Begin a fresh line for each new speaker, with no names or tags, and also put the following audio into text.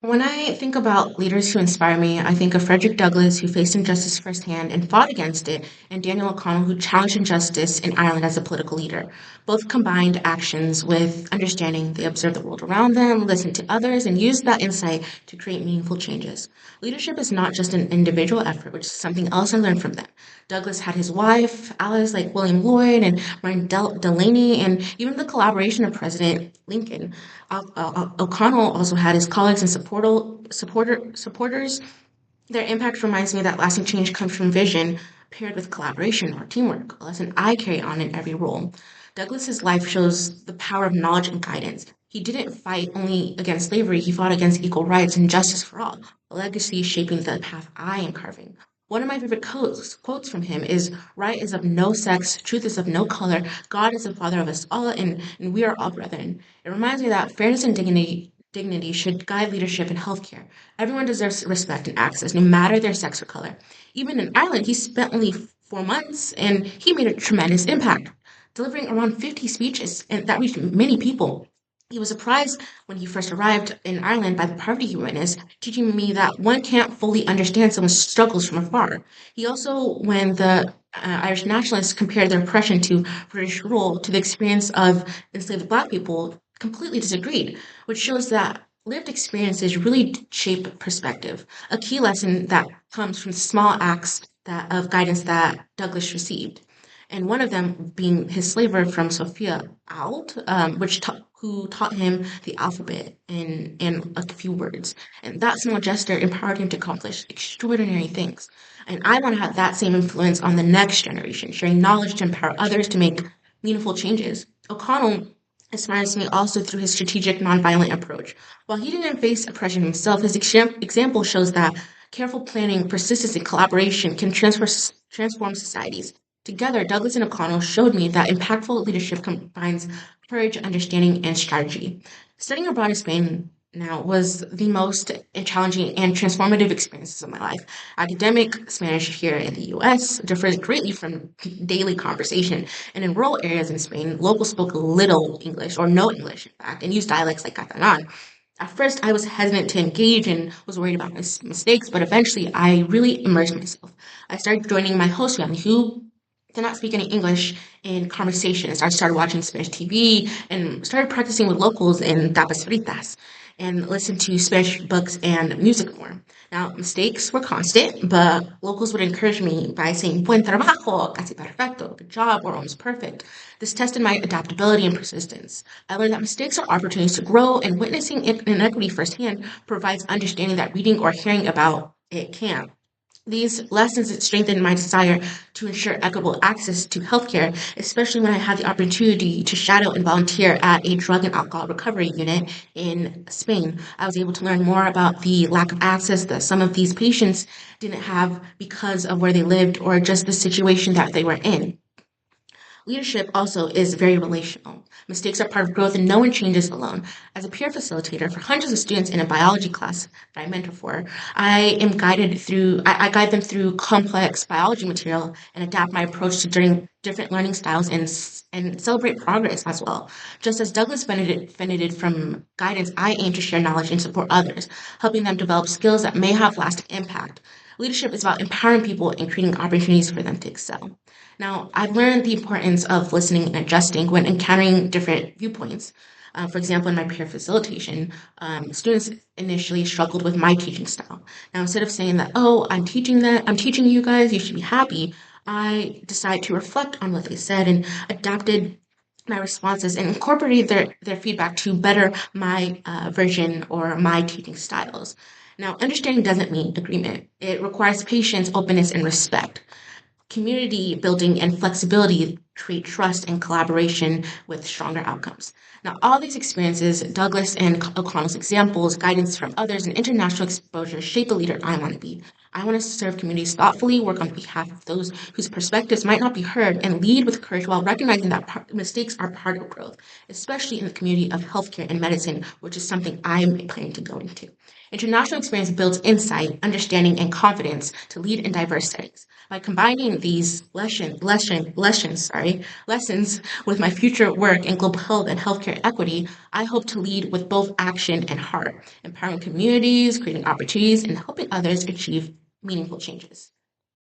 When I think about leaders who inspire me, I think of Frederick Douglass, who faced injustice firsthand and fought against it, and Daniel O'Connell, who challenged injustice in Ireland as a political leader. Both combined actions with understanding. They observed the world around them, listened to others, and used that insight to create meaningful changes. Leadership is not just an individual effort, which is something else I learned from them. Douglass had his wife, Alice, like William Lloyd and Martin Delaney, and even the collaboration of President Lincoln. O'Connell also had his colleagues and supporters. Their impact reminds me that lasting change comes from vision paired with collaboration or teamwork, a lesson I carry on in every role. Douglas's life shows the power of knowledge and guidance. He didn't fight only against slavery, he fought against equal rights and justice for all, a legacy shaping the path I am carving. One of my favorite quotes from him is, right is of no sex, truth is of no color, God is the father of us all, and we are all brethren. It reminds me that fairness and dignity should guide leadership in healthcare. Everyone deserves respect and access, no matter their sex or color. Even in Ireland, he spent only 4 months and he made a tremendous impact, delivering around 50 speeches, and that reached many people. He was surprised when he first arrived in Ireland by the poverty he witnessed, teaching me that one can't fully understand someone's struggles from afar. He also, when the Irish nationalists compared their oppression to British rule to the experience of enslaved Black people, completely disagreed, which shows that lived experiences really shape perspective. A key lesson that comes from small acts of guidance that Douglas received, and one of them being his slaver from Sophia Ould, who taught him the alphabet in a few words. And that small gesture empowered him to accomplish extraordinary things. And I want to have that same influence on the next generation, sharing knowledge to empower others to make meaningful changes. O'Connell inspires me also through his strategic nonviolent approach. While he didn't face oppression himself, his example shows that careful planning, persistence, and collaboration can transform societies. Together, Douglas and O'Connell showed me that impactful leadership combines courage, understanding, and strategy. Studying abroad in Spain now was the most challenging and transformative experiences of my life. Academic Spanish here in the US differs greatly from daily conversation, and in rural areas in Spain, locals spoke little English or no English, in fact, and used dialects like Catalan. At first, I was hesitant to engage and was worried about my mistakes, but eventually I really immersed myself. I started joining my host family, who did not speak any English, in conversations. I started watching Spanish TV and started practicing with locals in tapas fritas and listened to Spanish books and music more. Now, mistakes were constant, but locals would encourage me by saying, buen trabajo, casi perfecto, good job, or almost perfect. This tested my adaptability and persistence. I learned that mistakes are opportunities to grow, and witnessing inequity firsthand provides understanding that reading or hearing about it can't. These lessons strengthened my desire to ensure equitable access to healthcare, especially when I had the opportunity to shadow and volunteer at a drug and alcohol recovery unit in Spain. I was able to learn more about the lack of access that some of these patients didn't have because of where they lived or just the situation that they were in. Leadership also is very relational. Mistakes are part of growth and no one changes alone. As a peer facilitator for hundreds of students in a biology class that I mentor for, I guide them through complex biology material and adapt my approach to different learning styles and celebrate progress as well. Just as Douglas benefited from guidance, I aim to share knowledge and support others, helping them develop skills that may have lasting impact. Leadership is about empowering people and creating opportunities for them to excel. Now, I've learned the importance of listening and adjusting when encountering different viewpoints. For example, in my peer facilitation, students initially struggled with my teaching style. Now, instead of saying that, oh, I'm teaching you guys, you should be happy, I decided to reflect on what they said and adapted my responses and incorporated their feedback to better my version or my teaching styles. Now, understanding doesn't mean agreement. It requires patience, openness, and respect. Community building and flexibility create trust and collaboration with stronger outcomes. Now, all these experiences, Douglas and O'Connell's examples, guidance from others, and international exposure shape the leader I want to be. I want to serve communities thoughtfully, work on behalf of those whose perspectives might not be heard, and lead with courage while recognizing that mistakes are part of growth, especially in the community of healthcare and medicine, which is something I'm planning to go into. International experience builds insight, understanding, and confidence to lead in diverse settings. By combining these lessons with my future work in global health and healthcare equity, I hope to lead with both action and heart, empowering communities, creating opportunities, and helping others achieve meaningful changes.